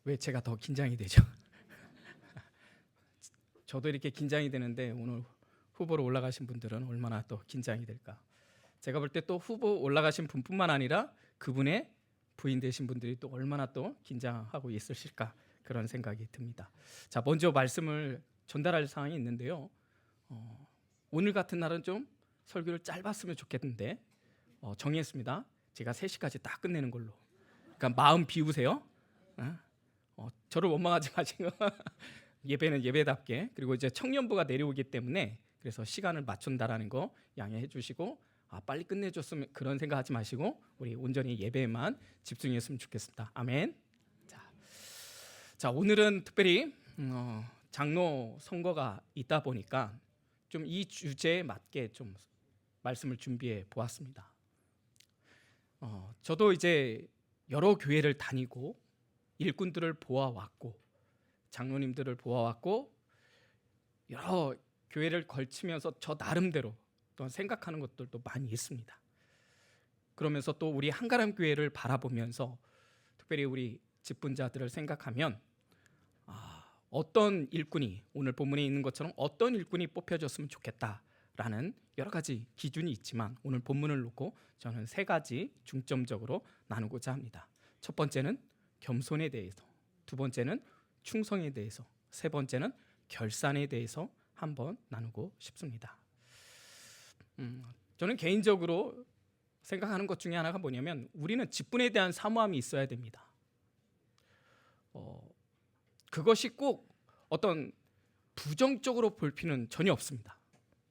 왜 제가 더 긴장이 되죠? 저도 이렇게 긴장이 되는데 오늘 후보로 올라가신 분들은 얼마나 또 긴장이 될까? 제가 볼 때 또 후보 올라가신 분뿐만 아니라 그분의 부인 되신 분들이 또 얼마나 또 긴장하고 있으실까 그런 생각이 듭니다. 자, 먼저 말씀을 전달할 사항이 있는데요. 오늘 같은 날은 좀 설교를 짧았으면 좋겠는데 정했습니다. 제가 3시까지 딱 끝내는 걸로. 그러니까 마음 비우세요. 저를 원망하지 마시고 예배는 예배답게, 그리고 이제 청년부가 내려오기 때문에 그래서 시간을 맞춘다라는 거 양해해 주시고 빨리 끝내줬으면 그런 생각하지 마시고 우리 온전히 예배에만 집중했으면 좋겠습니다. 아멘. 자, 오늘은 특별히 장로 선거가 있다 보니까 좀 이 주제에 맞게 좀 말씀을 준비해 보았습니다. 저도 이제 여러 교회를 다니고 일꾼들을 보아왔고 장로님들을 보아왔고 여러 교회를 걸치면서 저 나름대로 또 생각하는 것들도 많이 있습니다. 그러면서 또 우리 한가람 교회를 바라보면서 특별히 우리 직분자들을 생각하면 어떤 일꾼이, 오늘 본문에 있는 것처럼 어떤 일꾼이 뽑혀졌으면 좋겠다라는 여러 가지 기준이 있지만 오늘 본문을 놓고 저는 3가지 중점적으로 나누고자 합니다. 첫 번째는 겸손에 대해서, 두 번째는 충성에 대해서, 세 번째는 결산에 대해서 한번 나누고 싶습니다. 저는 개인적으로 생각하는 것 중에 하나가 뭐냐면 우리는 직분에 대한 사모함이 있어야 됩니다. 그것이 꼭 어떤 부정적으로 볼 필요는 전혀 없습니다.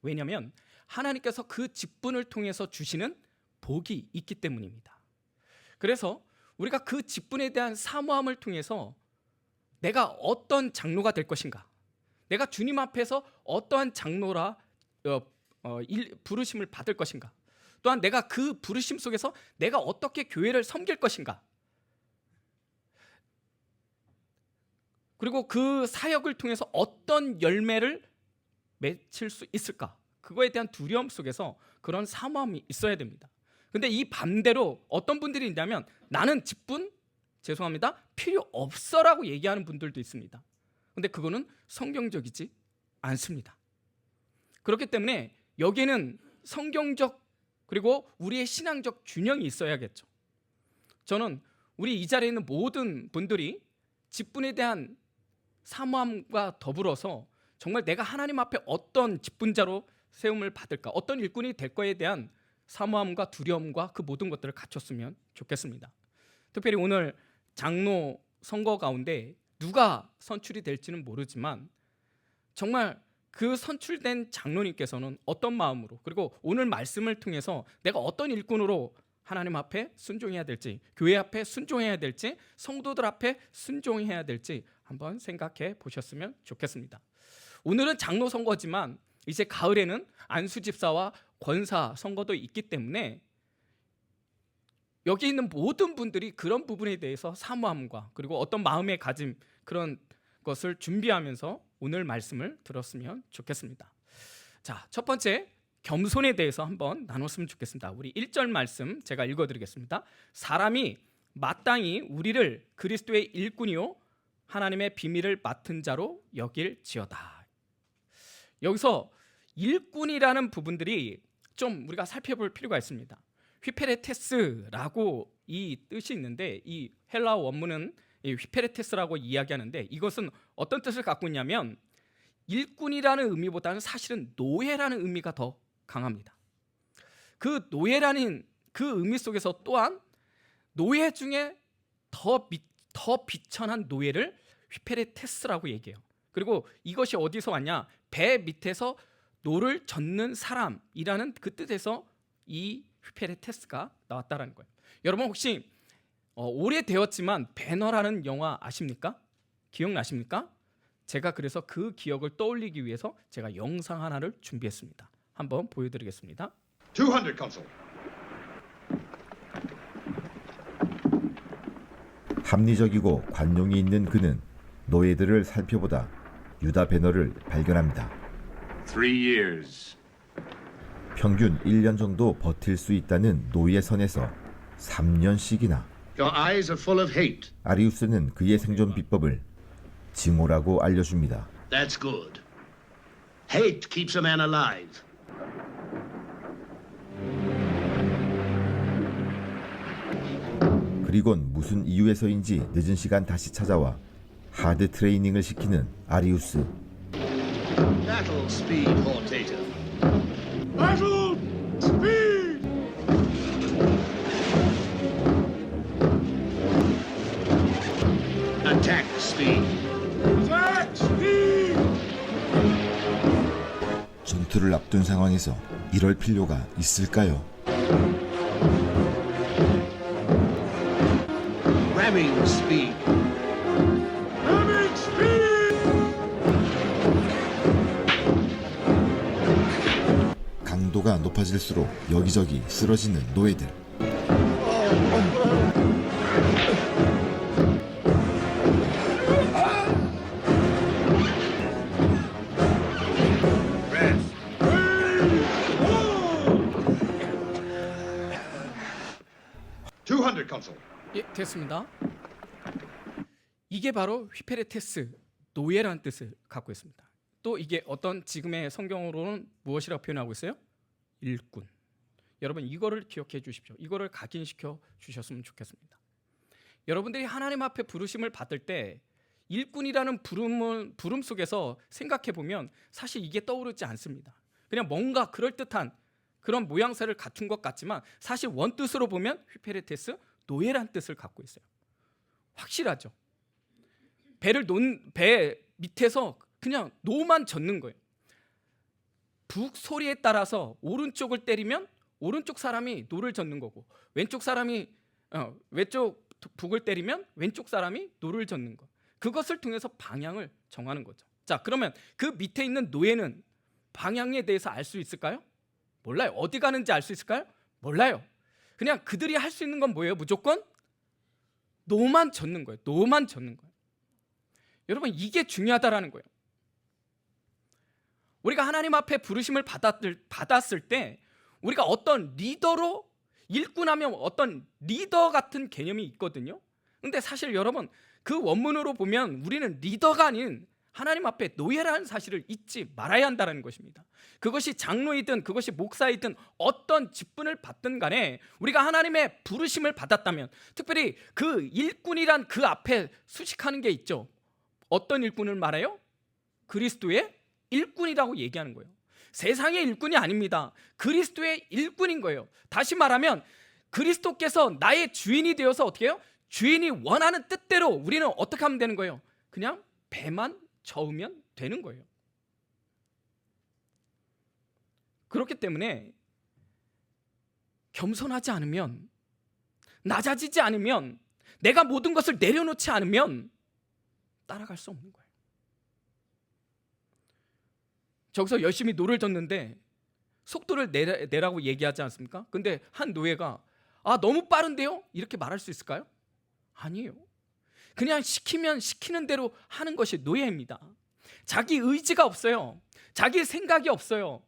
왜냐하면 하나님께서 그 직분을 통해서 주시는 복이 있기 때문입니다. 그래서 우리가 그 직분에 대한 사모함을 통해서 내가 어떤 장로가 될 것인가, 내가 주님 앞에서 어떠한 장로라 부르심을 받을 것인가, 또한 내가 그 부르심 속에서 내가 어떻게 교회를 섬길 것인가, 그리고 그 사역을 통해서 어떤 열매를 맺힐 수 있을까, 그거에 대한 두려움 속에서 그런 사모함이 있어야 됩니다. 근데 이 반대로 어떤 분들이 있냐면 나는 직분, 죄송합니다, 필요 없어라고 얘기하는 분들도 있습니다. 근데 그거는 성경적이지 않습니다. 그렇기 때문에 여기에는 성경적 그리고 우리의 신앙적 균형이 있어야겠죠. 저는 우리 이 자리에 있는 모든 분들이 직분에 대한 사모함과 더불어서 정말 내가 하나님 앞에 어떤 직분자로 세움을 받을까, 어떤 일꾼이 될 거에 대한 사모함과 두려움과 그 모든 것들을 갖췄으면 좋겠습니다. 특별히 오늘 장로 선거 가운데 누가 선출이 될지는 모르지만 정말 그 선출된 장로님께서는 어떤 마음으로, 그리고 오늘 말씀을 통해서 내가 어떤 일꾼으로 하나님 앞에 순종해야 될지, 교회 앞에 순종해야 될지, 성도들 앞에 순종해야 될지 한번 생각해 보셨으면 좋겠습니다. 오늘은 장로 선거지만 이제 가을에는 안수 집사와 권사 선거도 있기 때문에 여기 있는 모든 분들이 그런 부분에 대해서 사모함과 그리고 어떤 마음의 가짐, 그런 것을 준비하면서 오늘 말씀을 들었으면 좋겠습니다. 자, 첫 번째 겸손에 대해서 한번 나눴으면 좋겠습니다. 우리 1절 말씀 제가 읽어드리겠습니다. 사람이 마땅히 우리를 그리스도의 일꾼이요 하나님의 비밀을 맡은 자로 여길지어다. 여기서 일꾼이라는 부분들이 좀 우리가 살펴볼 필요가 있습니다. 휘페레테스라고 이 뜻이 있는데 이 헬라어 원문은 휘페레테스라고 이야기하는데 이것은 어떤 뜻을 갖고 있냐면 일꾼이라는 의미보다는 사실은 노예라는 의미가 더 강합니다. 그 노예라는 그 의미 속에서 또한 노예 중에 더 비천한 노예를 휘페레테스라고 얘기해요. 그리고 이것이 어디서 왔냐? 배 밑에서 노를 젓는 사람이라는 그 뜻에서 이 휘페레테스가 나왔다라는 거예요. 여러분 혹시 오래되었지만 배너라는 영화 아십니까? 기억나십니까? 제가 그래서 그 기억을 떠올리기 위해서 제가 영상 하나를 준비했습니다. 한번 보여드리겠습니다. 200 consul. 합리적이고 관용이 있는 그는 노예들을 살펴보다 유다 배너를 발견합니다. 3 years. 평균 1년 정도 버틸 수 있다는 노예 선에서 3년씩이나 Your eyes are full of hate. 아리우스는 그의 생존 비법을 징후라고 알려줍니다. That's good. Hate keeps a man alive. 그리곤 무슨 이유에서인지 늦은 시간 다시 찾아와 하드 트레이닝을 시키는 아리우스. Battle speed, Hortator. Battle speed! Attack speed. Attack speed! 전투를 앞둔 상황에서 이럴 필요가 있을까요? Ramming speed. Ramming speed! 강도가 높아질수록 여기저기 쓰러지는 노예들. Rest. 200, Consul. 예, 됐습니다. 이게 바로 휘페레테스, 노예라는 뜻을 갖고 있습니다. 또 이게 어떤 지금의 성경으로는 무엇이라고 표현하고 있어요? 일꾼. 여러분 이거를 기억해 주십시오. 이거를 각인시켜 주셨으면 좋겠습니다. 여러분들이 하나님 앞에 부르심을 받을 때 일꾼이라는 부름 속에서 생각해 보면 사실 이게 떠오르지 않습니다. 그냥 뭔가 그럴듯한 그런 모양새를 갖춘 것 같지만 사실 원뜻으로 보면 휘페레테스, 노예란 뜻을 갖고 있어요. 확실하죠. 배 밑에서 그냥 노만 젓는 거예요. 북 소리에 따라서 오른쪽을 때리면 오른쪽 사람이 노를 젓는 거고 왼쪽 사람이 왼쪽 북을 때리면 왼쪽 사람이 노를 젓는 거. 그것을 통해서 방향을 정하는 거죠. 자, 그러면 그 밑에 있는 노예는 방향에 대해서 알 수 있을까요? 몰라요. 어디 가는지 알 수 있을까요? 몰라요. 그냥 그들이 할 수 있는 건 뭐예요? 무조건 노만 젓는 거예요. 노만 젓는 거예요. 여러분 이게 중요하다라는 거예요. 우리가 하나님 앞에 부르심을 받았을 때 우리가 어떤 리더로 일꾼하면 어떤 리더 같은 개념이 있거든요. 근데 사실 여러분 그 원문으로 보면 우리는 리더가 아닌 하나님 앞에 노예라는 사실을 잊지 말아야 한다는 것입니다. 그것이 장로이든 그것이 목사이든 어떤 직분을 받든 간에 우리가 하나님의 부르심을 받았다면 특별히 그 일꾼이란 그 앞에 수식하는 게 있죠. 어떤 일꾼을 말해요? 그리스도의 일꾼이라고 얘기하는 거예요. 세상의 일꾼이 아닙니다. 그리스도의 일꾼인 거예요. 다시 말하면 그리스도께서 나의 주인이 되어서 어떻게 해요? 주인이 원하는 뜻대로 우리는 어떻게 하면 되는 거예요? 그냥 배만 저으면 되는 거예요. 그렇기 때문에 겸손하지 않으면, 낮아지지 않으면, 내가 모든 것을 내려놓지 않으면 따라갈 수 없는 거예요. 저기서 열심히 노를 젓는데 속도를 내라고 얘기하지 않습니까? 근데 한 노예가 너무 빠른데요? 이렇게 말할 수 있을까요? 아니에요. 그냥 시키면 시키는 대로 하는 것이 노예입니다. 자기 의지가 없어요. 자기 생각이 없어요.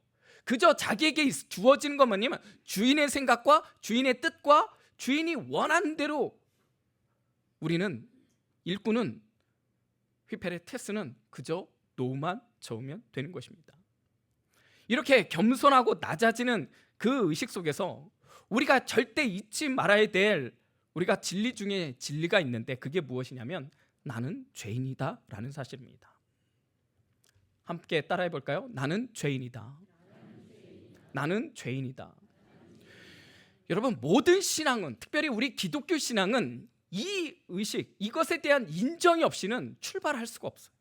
그저 자기에게 주어지는 것 뭐냐면 주인의 생각과 주인의 뜻과 주인이 원하는 대로 우리는 일꾼은 휘페레테스는 그저 노만 저으면 되는 것입니다. 이렇게 겸손하고 낮아지는 그 의식 속에서 우리가 절대 잊지 말아야 될 우리가 진리 중에 진리가 있는데 그게 무엇이냐면 나는 죄인이다 라는 사실입니다. 함께 따라해 볼까요? 나는 죄인이다. 나는 죄인이다. 여러분 모든 신앙은 특별히 우리 기독교 신앙은 이 의식, 이것에 대한 인정이 없이는 출발할 수가 없어요.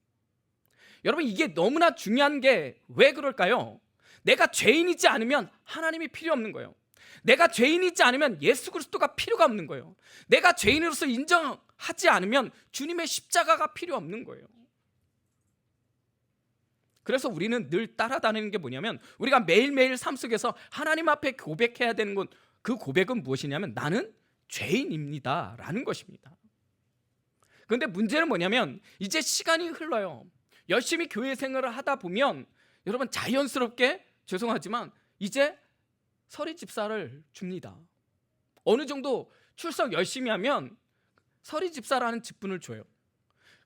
여러분 이게 너무나 중요한 게 왜 그럴까요? 내가 죄인이지 않으면 하나님이 필요 없는 거예요. 내가 죄인이지 않으면 예수 그리스도가 필요가 없는 거예요. 내가 죄인으로서 인정하지 않으면 주님의 십자가가 필요 없는 거예요. 그래서 우리는 늘 따라다니는 게 뭐냐면 우리가 매일매일 삶 속에서 하나님 앞에 고백해야 되는 건 그 고백은 무엇이냐면 나는 죄인입니다 라는 것입니다. 그런데 문제는 뭐냐면 이제 시간이 흘러요. 열심히 교회 생활을 하다 보면 여러분 자연스럽게 죄송하지만 이제 서리 집사를 줍니다. 어느 정도 출석 열심히 하면 서리 집사라는 직분을 줘요.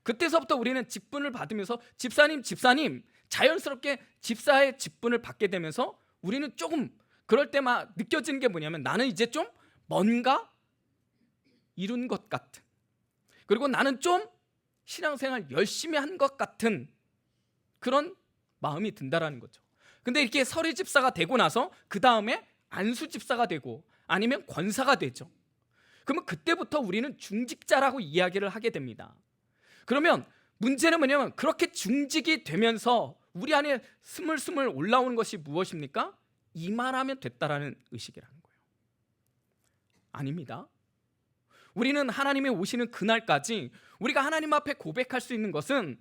그때서부터 우리는 직분을 받으면서 집사님 자연스럽게 집사의 직분을 받게 되면서 우리는 조금 그럴 때만 느껴지는 게 뭐냐면 나는 이제 좀 뭔가 이룬 것 같은, 그리고 나는 좀 신앙생활 열심히 한 것 같은 그런 마음이 든다라는 거죠. 근데 이렇게 서리 집사가 되고 나서 그 다음에 안수 집사가 되고 아니면 권사가 되죠. 그러면 그때부터 우리는 중직자라고 이야기를 하게 됩니다. 그러면 문제는 뭐냐면 그렇게 중직이 되면서 우리 안에 스물스물 올라오는 것이 무엇입니까? 이만하면 됐다라는 의식이라는 거예요. 아닙니다. 우리는 하나님이 오시는 그날까지 우리가 하나님 앞에 고백할 수 있는 것은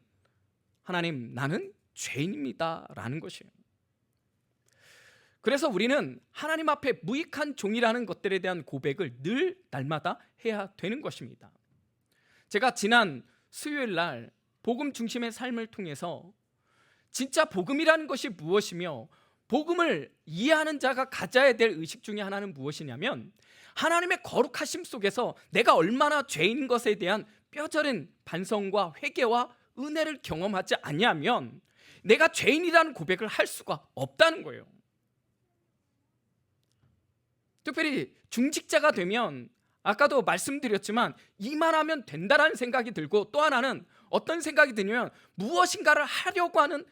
하나님, 나는 죄인입니다 라는 것이에요. 그래서 우리는 하나님 앞에 무익한 종이라는 것들에 대한 고백을 늘 날마다 해야 되는 것입니다. 제가 지난 수요일 날 복음 중심의 삶을 통해서 진짜 복음이라는 것이 무엇이며 복음을 이해하는 자가 가져야 될 의식 중에 하나는 무엇이냐면 하나님의 거룩하심 속에서 내가 얼마나 죄인 것에 대한 뼈저린 반성과 회개와 은혜를 경험하지 아니하면 내가 죄인이라는 고백을 할 수가 없다는 거예요. 특별히 중직자가 되면 아까도 말씀드렸지만 이만하면 된다라는 생각이 들고, 또 하나는 어떤 생각이 드냐면 무엇인가를 하려고 하는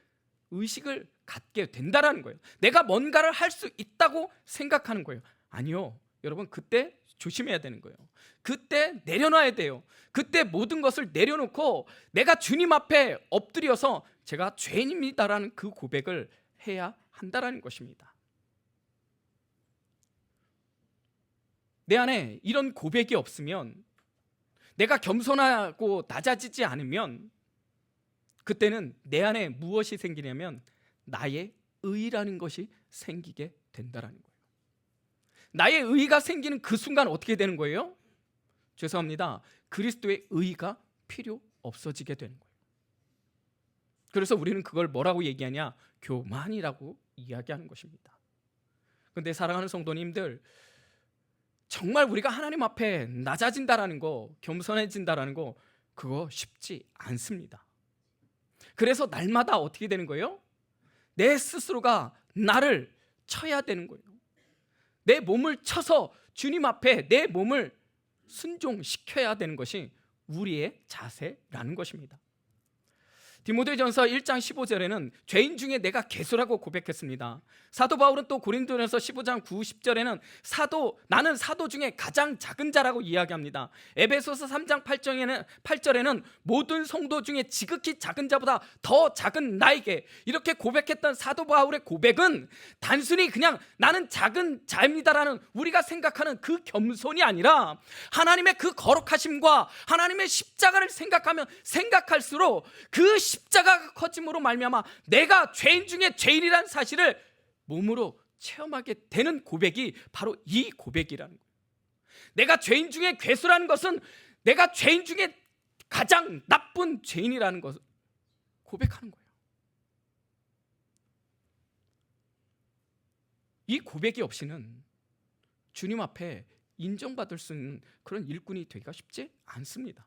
의식을 갖게 된다라는 거예요. 내가 뭔가를 할 수 있다고 생각하는 거예요. 아니요, 여러분, 그때 조심해야 되는 거예요. 그때 내려놔야 돼요. 그때 모든 것을 내려놓고 내가 주님 앞에 엎드려서 제가 죄인입니다라는 그 고백을 해야 한다라는 것입니다. 내 안에 이런 고백이 없으면, 내가 겸손하고 낮아지지 않으면 그때는 내 안에 무엇이 생기냐면 나의 의라는 것이 생기게 된다라는 거예요. 나의 의가 생기는 그 순간 어떻게 되는 거예요? 죄송합니다. 그리스도의 의가 필요 없어지게 되는 거예요. 그래서 우리는 그걸 뭐라고 얘기하냐? 교만이라고 이야기하는 것입니다. 그런데 사랑하는 성도님들, 정말 우리가 하나님 앞에 낮아진다라는 거, 겸손해진다라는 거, 그거 쉽지 않습니다. 그래서 날마다 어떻게 되는 거예요? 내 스스로가 나를 쳐야 되는 거예요. 내 몸을 쳐서 주님 앞에 내 몸을 순종시켜야 되는 것이 우리의 자세라는 것입니다. 디모데전서 1장 15절에는 죄인 중에 내가 괴수라고 고백했습니다. 사도 바울은 또 고린도전서 15장 9, 10절에는 나는 사도 중에 가장 작은 자라고 이야기합니다. 에베소서 3장 8절에는 모든 성도 중에 지극히 작은 자보다 더 작은 나에게, 이렇게 고백했던 사도 바울의 고백은 단순히 그냥 나는 작은 자입니다라는 우리가 생각하는 그 겸손이 아니라 하나님의 그 거룩하심과 하나님의 십자가를 생각하면 생각할수록 그 십자가가 커짐으로 말미암아 내가 죄인 중에 죄인이라는 사실을 몸으로 체험하게 되는 고백이 바로 이 고백이라는 거예요. 내가 죄인 중에 괴수라는 것은 내가 죄인 중에 가장 나쁜 죄인이라는 것을 고백하는 거예요. 이 고백이 없이는 주님 앞에 인정받을 수 있는 그런 일꾼이 되기가 쉽지 않습니다.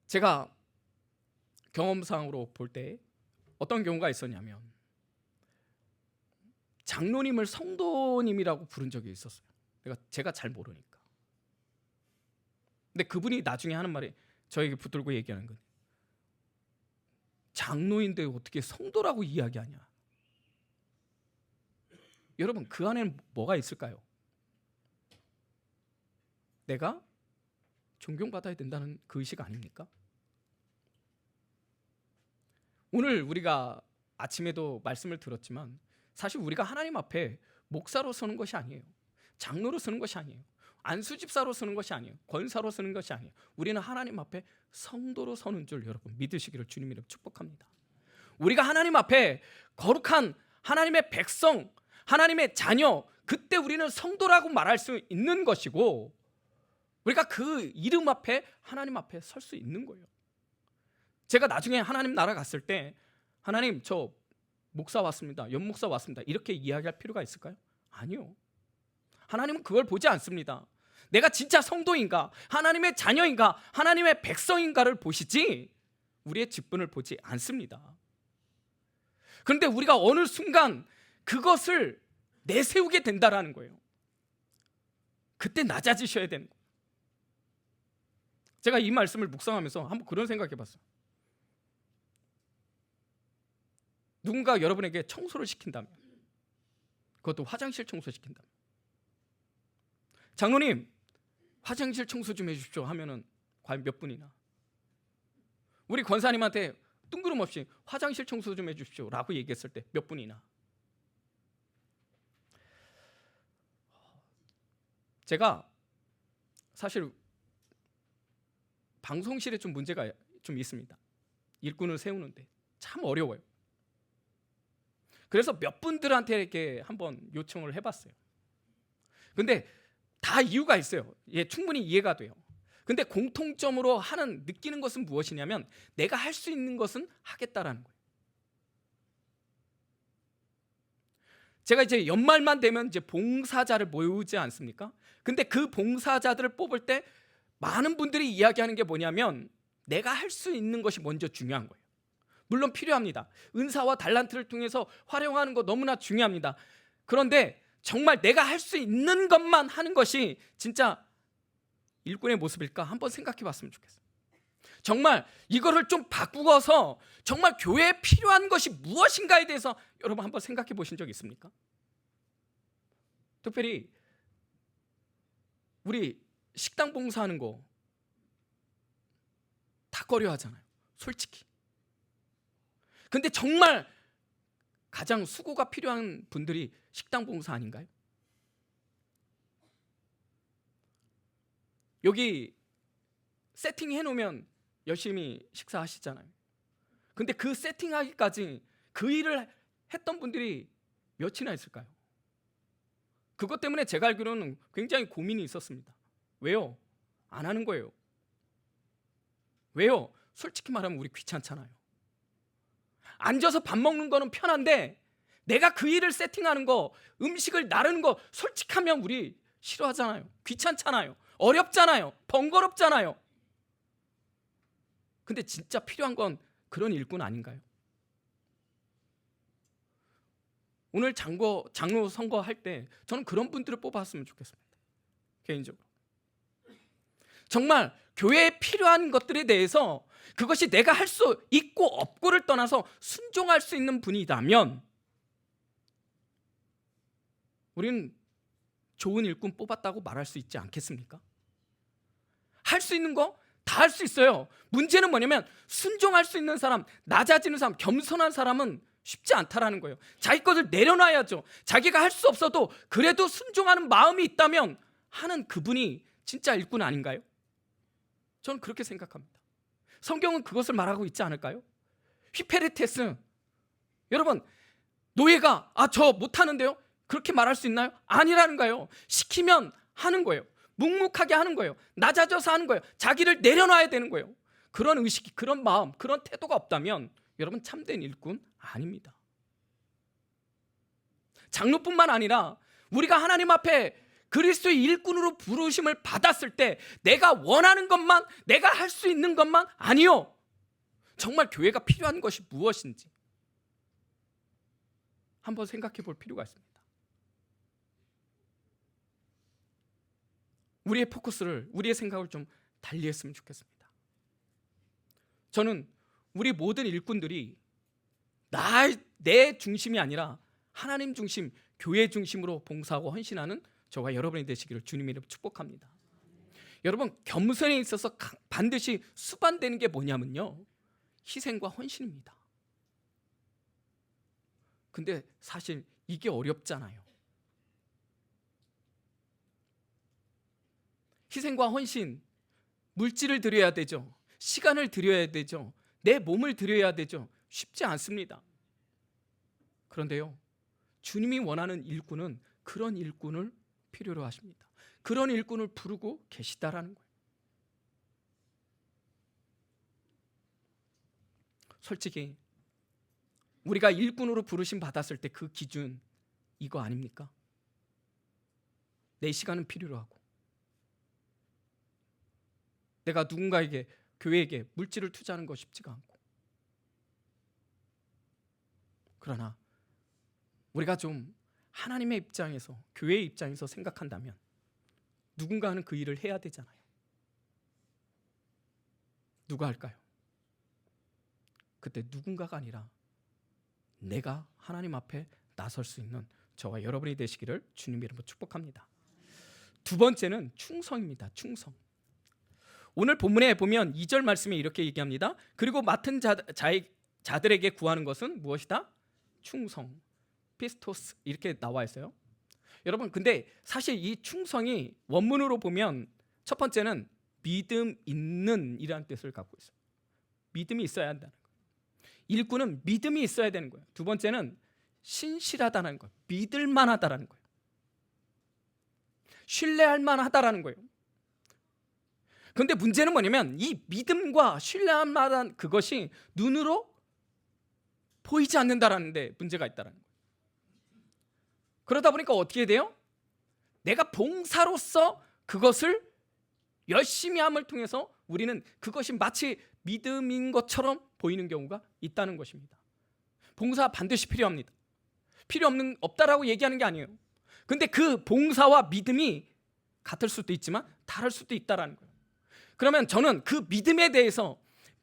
제가 경험상으로 볼 때 어떤 경우가 있었냐면, 장로님을 성도님이라고 부른 적이 있었어요. 제가 잘 모르니까. 근데 그분이 나중에 하는 말이 저에게 붙들고 얘기하는 거예요. 장로인데 어떻게 성도라고 이야기하냐. 여러분, 그 안에는 뭐가 있을까요? 내가 존경받아야 된다는 그 의식 아닙니까? 오늘 우리가 아침에도 말씀을 들었지만 사실 우리가 하나님 앞에 목사로 서는 것이 아니에요. 장로로 서는 것이 아니에요. 안수집사로 서는 것이 아니에요. 권사로 서는 것이 아니에요. 우리는 하나님 앞에 성도로 서는 줄 여러분 믿으시기를 주님 이름 축복합니다. 우리가 하나님 앞에 거룩한 하나님의 백성, 하나님의 자녀, 그때 우리는 성도라고 말할 수 있는 것이고, 우리가 그 이름 앞에 하나님 앞에 설 수 있는 거예요. 제가 나중에 하나님 나라 갔을 때 하나님 저 목사 왔습니다. 연목사 왔습니다. 이렇게 이야기할 필요가 있을까요? 아니요. 하나님은 그걸 보지 않습니다. 내가 진짜 성도인가, 하나님의 자녀인가, 하나님의 백성인가를 보시지 우리의 직분을 보지 않습니다. 그런데 우리가 어느 순간 그것을 내세우게 된다라는 거예요. 그때 낮아지셔야 되는 거예요. 제가 이 말씀을 묵상하면서 한번 그런 생각해 봤어요. 누군가 여러분에게 청소를 시킨다면, 그것도 화장실 청소 시킨다면, 장로님 화장실 청소 좀 해주십시오 하면은 과연 몇 분이나? 우리 권사님한테 뜬구름없이 화장실 청소 좀 해주십시오 라고 얘기했을 때 몇 분이나? 제가 사실 방송실에 좀 문제가 좀 있습니다. 일꾼을 세우는데 참 어려워요. 그래서 몇 분들한테 이렇게 한번 요청을 해봤어요. 근데 다 이유가 있어요. 예, 충분히 이해가 돼요. 근데 공통점으로 느끼는 것은 무엇이냐면 내가 할 수 있는 것은 하겠다라는 거예요. 제가 이제 연말만 되면 이제 봉사자를 모으지 않습니까? 근데 그 봉사자들을 뽑을 때 많은 분들이 이야기하는 게 뭐냐면 내가 할 수 있는 것이 먼저 중요한 거예요. 물론 필요합니다. 은사와 달란트를 통해서 활용하는 거 너무나 중요합니다. 그런데 정말 내가 할 수 있는 것만 하는 것이 진짜 일꾼의 모습일까 한번 생각해 봤으면 좋겠어요. 정말 이거를 좀 바꾸어서 정말 교회에 필요한 것이 무엇인가에 대해서 여러분 한번 생각해 보신 적 있습니까? 특별히 우리 식당 봉사하는 거 다 꺼려 하잖아요. 솔직히. 근데 정말 가장 수고가 필요한 분들이 식당 봉사 아닌가요? 여기 세팅해 놓으면 열심히 식사하시잖아요. 근데 그 세팅하기까지 그 일을 했던 분들이 몇이나 있을까요? 그것 때문에 제가 알기로는 굉장히 고민이 있었습니다. 왜요? 안 하는 거예요. 왜요? 솔직히 말하면 우리 귀찮잖아요. 앉아서 밥 먹는 거는 편한데 내가 그 일을 세팅하는 거, 음식을 나르는 거 솔직하면 우리 싫어하잖아요. 귀찮잖아요. 어렵잖아요. 번거롭잖아요. 근데 진짜 필요한 건 그런 일꾼 아닌가요? 오늘 장로 선거할 때 저는 그런 분들을 뽑았으면 좋겠습니다. 개인적으로. 정말 교회에 필요한 것들에 대해서 그것이 내가 할 수 있고 없고를 떠나서 순종할 수 있는 분이라면 우리는 좋은 일꾼 뽑았다고 말할 수 있지 않겠습니까? 할 수 있는 거 다 할 수 있어요. 문제는 뭐냐면 순종할 수 있는 사람, 낮아지는 사람, 겸손한 사람은 쉽지 않다라는 거예요. 자기 것을 내려놔야죠. 자기가 할 수 없어도 그래도 순종하는 마음이 있다면 하는 그분이 진짜 일꾼 아닌가요? 저는 그렇게 생각합니다. 성경은 그것을 말하고 있지 않을까요? 휘페레테스, 여러분 노예가 저 못하는데요? 그렇게 말할 수 있나요? 아니라는 거예요. 시키면 하는 거예요. 묵묵하게 하는 거예요. 낮아져서 하는 거예요. 자기를 내려놔야 되는 거예요. 그런 의식이, 그런 마음, 그런 태도가 없다면 여러분 참된 일꾼 아닙니다. 장로뿐만 아니라 우리가 하나님 앞에 그리스도의 일꾼으로 부르심을 받았을 때 내가 원하는 것만, 내가 할 수 있는 것만 아니요. 정말 교회가 필요한 것이 무엇인지 한번 생각해 볼 필요가 있습니다. 우리의 포커스를, 우리의 생각을 좀 달리 했으면 좋겠습니다. 저는 우리 모든 일꾼들이 내 중심이 아니라 하나님 중심, 교회 중심으로 봉사하고 헌신하는 저와 여러분이 되시기를 주님의 이름으로 축복합니다. 여러분, 겸손에 있어서 반드시 수반되는 게 뭐냐면요, 희생과 헌신입니다. 근데 사실 이게 어렵잖아요. 희생과 헌신, 물질을 드려야 되죠. 시간을 드려야 되죠. 내 몸을 드려야 되죠. 쉽지 않습니다. 그런데요, 주님이 원하는 일꾼은 그런 일꾼을 필요로 하십니다. 그런 일꾼을 부르고 계시다라는 거예요. 솔직히 우리가 일꾼으로 부르심 받았을 때 그 기준 이거 아닙니까? 내 시간은 필요로 하고, 내가 누군가에게, 교회에게 물질을 투자하는 거 쉽지가 않고. 그러나 우리가 좀 하나님의 입장에서, 교회의 입장에서 생각한다면 누군가는 그 일을 해야 되잖아요. 누가 할까요? 그때 누군가가 아니라 내가 하나님 앞에 나설 수 있는 저와 여러분이 되시기를 주님 이름으로 축복합니다. 두 번째는 충성입니다. 충성. 오늘 본문에 보면 2절 말씀에 이렇게 얘기합니다. 그리고 맡은 자들에게 구하는 것은 무엇이다? 충성, 피스토스, 이렇게 나와 있어요. 여러분, 근데 사실 이 충성이 원문으로 보면 첫 번째는 믿음 있는 이라는 뜻을 갖고 있어요. 믿음이 있어야 한다는 거예요. 일꾼은 믿음이 있어야 되는 거예요. 두 번째는 신실하다는 거예요. 믿을 만하다라는 거예요. 신뢰할 만하다라는 거예요. 그런데 문제는 뭐냐면 이 믿음과 신뢰할 만한 그것이 눈으로 보이지 않는다라는 데 문제가 있다라는 거예요. 그러다 보니까 어떻게 돼요? 내가 봉사로서 그것을 열심히 함을 통해서 우리는 그것이 마치 믿음인 것처럼 보이는 경우가 있다는 것입니다. 봉사 반드시 필요합니다. 없다라고 얘기하는 게 아니에요. 근데 그 봉사와 믿음이 같을 수도 있지만 다를 수도 있다라는 거예요. 그러면 저는 그 믿음에 대해서,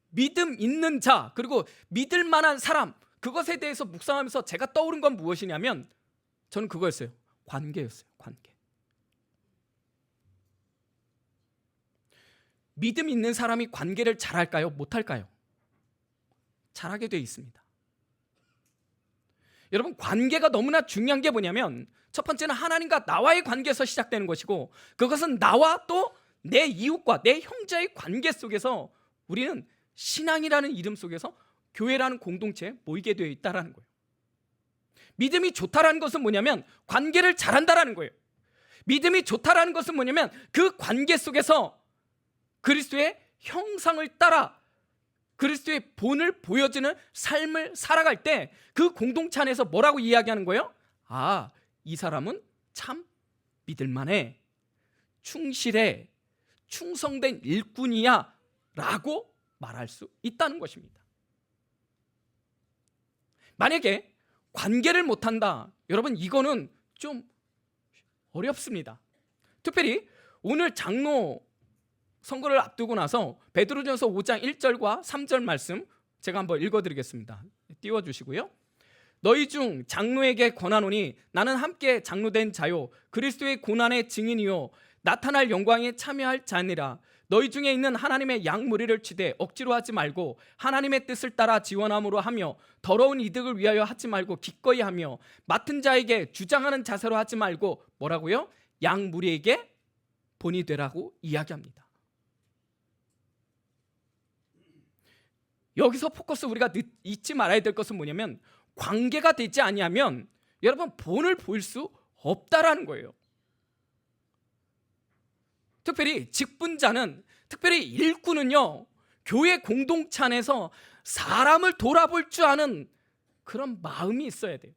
믿음 있는 자, 그리고 믿을 만한 사람, 그것에 대해서 묵상하면서 제가 떠오른 건 무엇이냐면 저는 그거였어요. 관계였어요. 관계. 믿음 있는 사람이 관계를 잘할까요? 못할까요? 잘하게 되어 있습니다. 여러분, 관계가 너무나 중요한 게 뭐냐면 첫 번째는 하나님과 나와의 관계에서 시작되는 것이고, 그것은 나와 또 내 이웃과 내 형제의 관계 속에서 우리는 신앙이라는 이름 속에서 교회라는 공동체에 모이게 되어 있다는 거예요. 믿음이 좋다라는 것은 뭐냐면 관계를 잘한다라는 거예요. 믿음이 좋다라는 것은 뭐냐면 그 관계 속에서 그리스도의 형상을 따라 그리스도의 본을 보여주는 삶을 살아갈 때 그 공동체 안에서 뭐라고 이야기하는 거예요? 아, 이 사람은 참 믿을만해, 충실해, 충성된 일꾼이야 라고 말할 수 있다는 것입니다. 만약에 관계를 못한다, 여러분 이거는 좀 어렵습니다. 특별히 오늘 장로 선거를 앞두고 나서 베드로전서 5장 1절과 3절 말씀 제가 한번 읽어드리겠습니다. 띄워주시고요. 너희 중 장로에게 권하노니 나는 함께 장로된 자요 그리스도의 고난의 증인이요 나타날 영광에 참여할 자니라. 너희 중에 있는 하나님의 양 무리를 치되 억지로 하지 말고 하나님의 뜻을 따라 지원함으로 하며 더러운 이득을 위하여 하지 말고 기꺼이 하며 맡은 자에게 주장하는 자세로 하지 말고 뭐라고요? 양 무리에게 본이 되라고 이야기합니다. 여기서 포커스 우리가 잊지 말아야 될 것은 뭐냐면 관계가 되지 아니하면 여러분 본을 보일 수 없다라는 거예요. 특별히 직분자는, 특별히 일꾼은요, 교회 공동체 안에서 사람을 돌아볼 줄 아는 그런 마음이 있어야 돼요.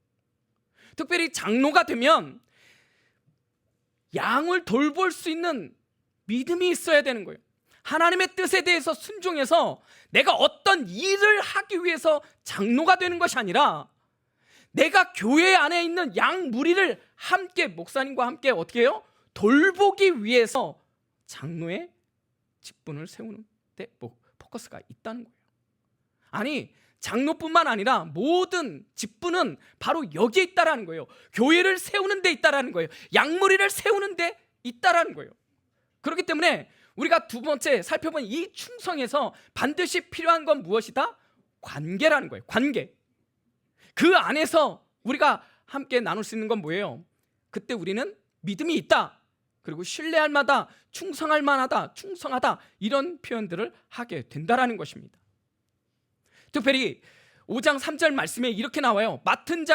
특별히 장로가 되면 양을 돌볼 수 있는 믿음이 있어야 되는 거예요. 하나님의 뜻에 대해서 순종해서 내가 어떤 일을 하기 위해서 장로가 되는 것이 아니라 내가 교회 안에 있는 양 무리를 함께, 목사님과 함께 어떻게 해요? 돌보기 위해서 장로의 직분을 세우는 데 포커스가 있다는 거예요. 아니, 장로뿐만 아니라 모든 직분은 바로 여기에 있다라는 거예요. 교회를 세우는 데 있다라는 거예요. 양무리를 세우는 데 있다라는 거예요. 그렇기 때문에 우리가 두 번째 살펴본 이 충성에서 반드시 필요한 건 무엇이다? 관계라는 거예요. 관계. 그 안에서 우리가 함께 나눌 수 있는 건 뭐예요? 그때 우리는 믿음이 있다, 그리고 신뢰할 만하다, 충성할 만하다, 충성하다, 이런 표현들을 하게 된다라는 것입니다. 특별히 5장 3절 말씀에 이렇게 나와요. 맡은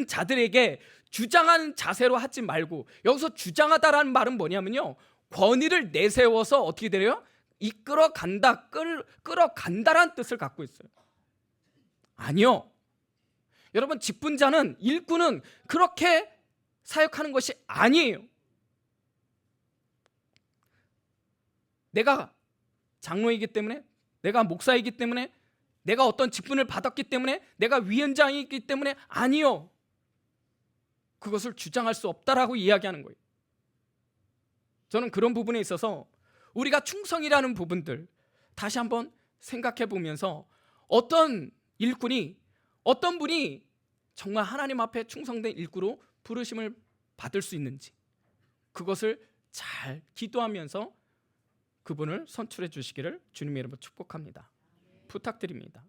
자들에게 주장하는 자세로 하지 말고, 여기서 주장하다라는 말은 뭐냐면요, 권위를 내세워서 어떻게 돼요? 이끌어간다, 끌어간다라는 뜻을 갖고 있어요. 아니요, 여러분, 직분자는, 일꾼은 그렇게 사역하는 것이 아니에요. 내가 장로이기 때문에, 내가 목사이기 때문에, 내가 어떤 직분을 받았기 때문에, 내가 위원장이기 때문에, 아니요. 그것을 주장할 수 없다라고 이야기하는 거예요. 저는 그런 부분에 있어서 우리가 충성이라는 부분들 다시 한번 생각해 보면서 어떤 일꾼이, 어떤 분이 정말 하나님 앞에 충성된 일꾼으로 부르심을 받을 수 있는지, 그것을 잘 기도하면서 그분을 선출해 주시기를 주님의 이름으로 축복합니다. 부탁드립니다.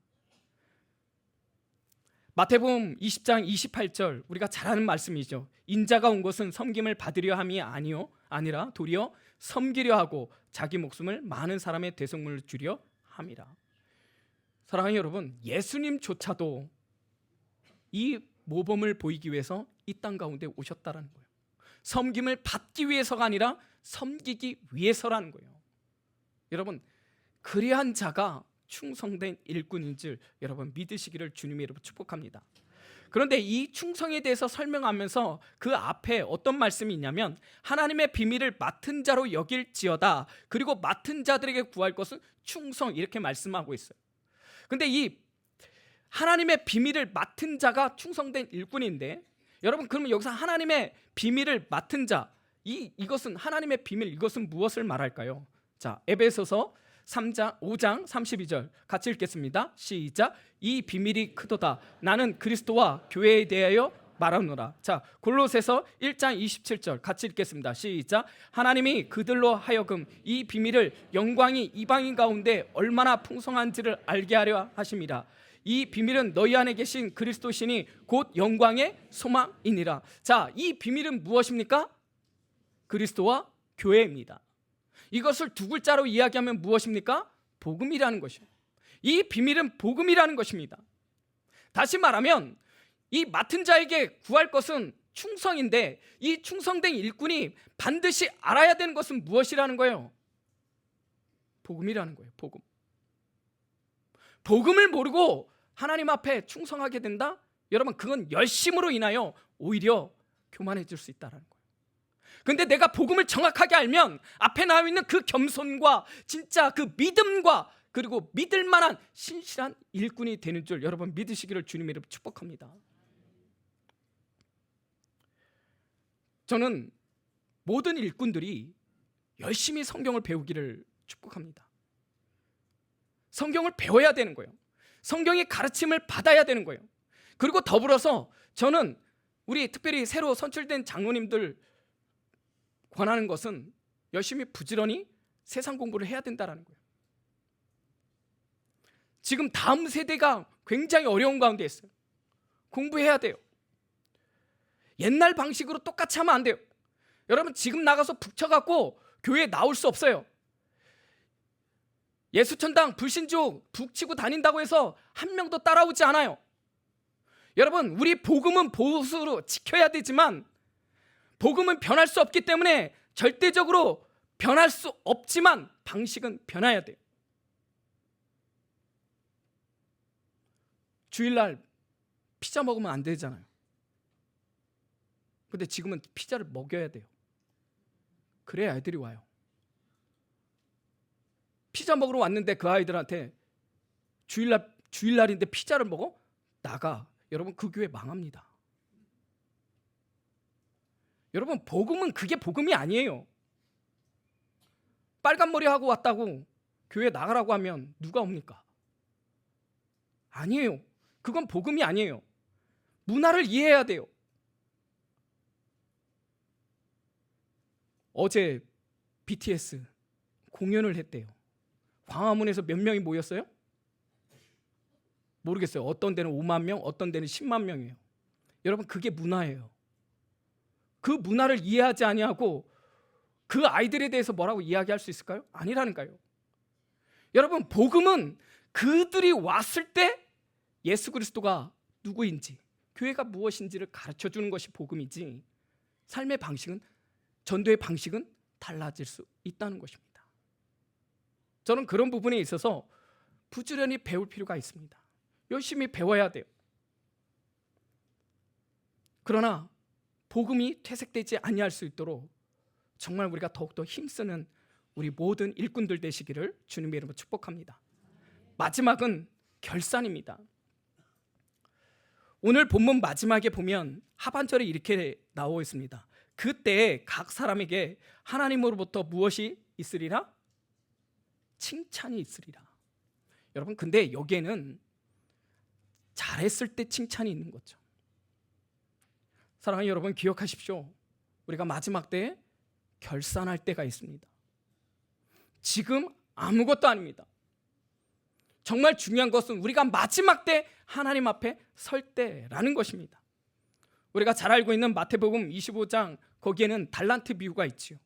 마태복음 20장 28절, 우리가 잘 아는 말씀이죠. 인자가 온 것은 섬김을 받으려 함이 아니라 도리어 섬기려 하고 자기 목숨을 많은 사람의 대속물을 주려 함이라. 사랑하는 여러분, 예수님조차도 이 모범을 보이기 위해서 이 땅 가운데 오셨다라는 거예요. 섬김을 받기 위해서가 아니라 섬기기 위해서라는 거예요. 여러분, 그리한 자가 충성된 일꾼인 줄 여러분 믿으시기를 주님의 이름으로 축복합니다. 그런데 이 충성에 대해서 설명하면서 그 앞에 어떤 말씀이 있냐면, 하나님의 비밀을 맡은 자로 여길지어다, 그리고 맡은 자들에게 구할 것은 충성, 이렇게 말씀하고 있어요. 근데 이 하나님의 비밀을 맡은 자가 충성된 일꾼인데, 여러분, 그러면 여기서 하나님의 비밀을 맡은 자, 이것은 하나님의 비밀, 이것은 무엇을 말할까요? 자, 에베소서 5장 32절 같이 읽겠습니다. 시작. 이 비밀이 크도다. 나는 그리스도와 교회에 대하여 말하노라. 자, 골로새서 1장 27절 같이 읽겠습니다. 시작. 하나님이 그들로 하여금 이 비밀을 영광이 이방인 가운데 얼마나 풍성한지를 알게 하려 하심이라. 이 비밀은 너희 안에 계신 그리스도시니 곧 영광의 소망이니라. 자, 이 비밀은 무엇입니까? 그리스도와 교회입니다. 이것을 두 글자로 이야기하면 무엇입니까? 복음이라는 것이에요. 이 비밀은 복음이라는 것입니다. 다시 말하면 이 맡은 자에게 구할 것은 충성인데, 이 충성된 일꾼이 반드시 알아야 되는 것은 무엇이라는 거예요? 복음이라는 거예요. 복음. 복음을 모르고 하나님 앞에 충성하게 된다? 여러분, 그건 열심으로 인하여 오히려 교만해질 수 있다는 거예요. 근데 내가 복음을 정확하게 알면 앞에 나와 있는 그 겸손과 진짜 그 믿음과, 그리고 믿을 만한 신실한 일꾼이 되는 줄 여러분 믿으시기를 주님의 이름으로 축복합니다. 저는 모든 일꾼들이 열심히 성경을 배우기를 축복합니다. 성경을 배워야 되는 거예요. 성경의 가르침을 받아야 되는 거예요. 그리고 더불어서 저는 우리 특별히 새로 선출된 장로님들 권하는 것은 열심히 부지런히 세상 공부를 해야 된다는 거예요. 지금 다음 세대가 굉장히 어려운 가운데 있어요. 공부해야 돼요. 옛날 방식으로 똑같이 하면 안 돼요. 여러분, 지금 나가서 북쳐갖고 교회에 나올 수 없어요. 예수천당 불신족 북치고 다닌다고 해서 한 명도 따라오지 않아요. 여러분, 우리 복음은 보수로 지켜야 되지만 복음은 변할 수 없기 때문에 절대적으로 변할 수 없지만 방식은 변해야 돼요. 주일날 피자 먹으면 안 되잖아요. 근데 지금은 피자를 먹여야 돼요. 그래야 애들이 와요. 피자 먹으러 왔는데 그 아이들한테 주일날인데 피자를 먹어? 나가. 여러분, 그 교회 망합니다. 여러분, 복음은 그게 복음이 아니에요. 빨간 머리 하고 왔다고 교회 나가라고 하면 누가 옵니까? 아니에요. 그건 복음이 아니에요. 문화를 이해해야 돼요. 어제 BTS 공연을 했대요. 광화문에서 몇 명이 모였어요? 모르겠어요. 어떤 데는 5만 명, 어떤 데는 10만 명이에요. 여러분, 그게 문화예요. 그 문화를 이해하지 아니하고 그 아이들에 대해서 뭐라고 이야기할 수 있을까요? 아니라니까요. 여러분, 복음은 그들이 왔을 때 예수 그리스도가 누구인지, 교회가 무엇인지를 가르쳐주는 것이 복음이지, 삶의 방식은, 전도의 방식은 달라질 수 있다는 것입니다. 저는 그런 부분에 있어서 부지런히 배울 필요가 있습니다. 열심히 배워야 돼요. 그러나 복음이 퇴색되지 아니할 수 있도록 정말 우리가 더욱더 힘쓰는 우리 모든 일꾼들 되시기를 주님의 이름으로 축복합니다. 마지막은 결산입니다. 오늘 본문 마지막에 보면 하반절에 이렇게 나오고 있습니다. 그때 각 사람에게 하나님으로부터 무엇이 있으리라? 칭찬이 있으리라. 여러분, 근데 여기에는 잘했을 때 칭찬이 있는 거죠. 사랑하는 여러분, 기억하십시오. 우리가 마지막 때에 결산할 때가 있습니다. 지금 아무것도 아닙니다. 정말 중요한 것은 우리가 마지막 때 하나님 앞에 설 때라는 것입니다. 우리가 잘 알고 있는 마태복음 25장, 거기에는 달란트 비유가 있지요.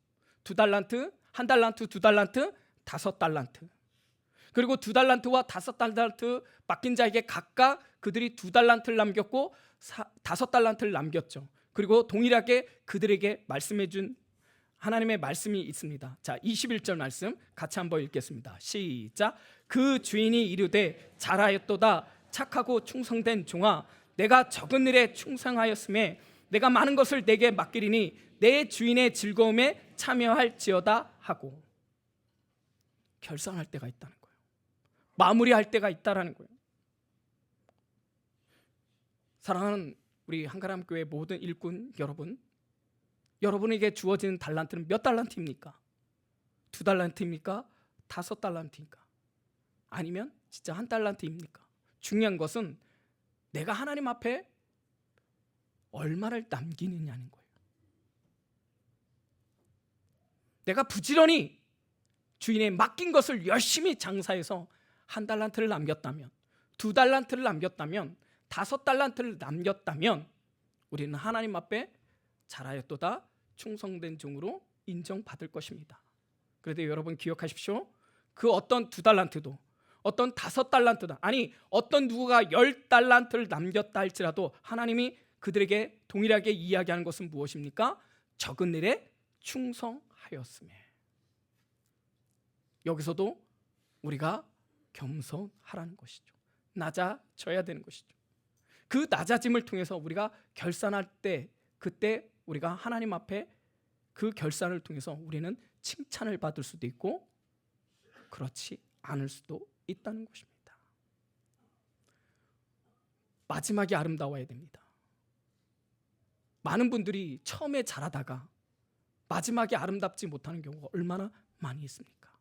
2달란트, 1달란트, 2달란트, 5달란트. 그리고 2달란트와 5달란트 맡긴 자에게 각각 그들이 2달란트를 남겼고 5달란트를 남겼죠. 그리고 동일하게 그들에게 말씀해 준 하나님의 말씀이 있습니다. 자, 21절 말씀 같이 한번 읽겠습니다. 시작. 그 주인이 이르되 잘하였도다 착하고 충성된 종아, 내가 적은 일에 충성하였음에 내가 많은 것을 내게 맡기리니 내 주인의 즐거움에 참여할지어다 하고, 결산할 때가 있다는 거예요. 마무리할 때가 있다라는 거예요. 사랑하는 우리 한가람 교회 모든 일꾼 여러분, 여러분에게 주어지는 달란트는 몇 달란트입니까? 2달란트입니까? 5달란트입니까? 아니면 진짜 1달란트입니까? 중요한 것은 내가 하나님 앞에 얼마를 남기느냐는 거예요. 내가 부지런히 주인에 맡긴 것을 열심히 장사해서 1달란트를 남겼다면, 2달란트를 남겼다면, 5달란트를 남겼다면 우리는 하나님 앞에 잘하였도다 충성된 종으로 인정받을 것입니다. 그런데 여러분 기억하십시오. 그 어떤 2달란트도, 어떤 5달란트다, 아니 어떤 누구가 10달란트를 남겼다 할지라도 하나님이 그들에게 동일하게 이야기하는 것은 무엇입니까? 적은 일에 충성하였음에. 여기서도 우리가 겸손하라는 것이죠. 낮아져야 되는 것이죠. 그 낮아짐을 통해서 우리가 결산할 때, 그때 우리가 하나님 앞에 그 결산을 통해서 우리는 칭찬을 받을 수도 있고 그렇지 않을 수도 있다는 것입니다. 마지막이 아름다워야 됩니다. 많은 분들이 처음에 잘하다가 마지막이 아름답지 못하는 경우가 얼마나 많이 있습니까?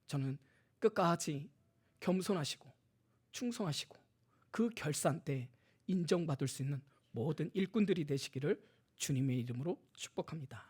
저는 끝까지 겸손하시고 충성하시고 그 결산 때 인정받을 수 있는 모든 일꾼들이 되시기를 주님의 이름으로 축복합니다.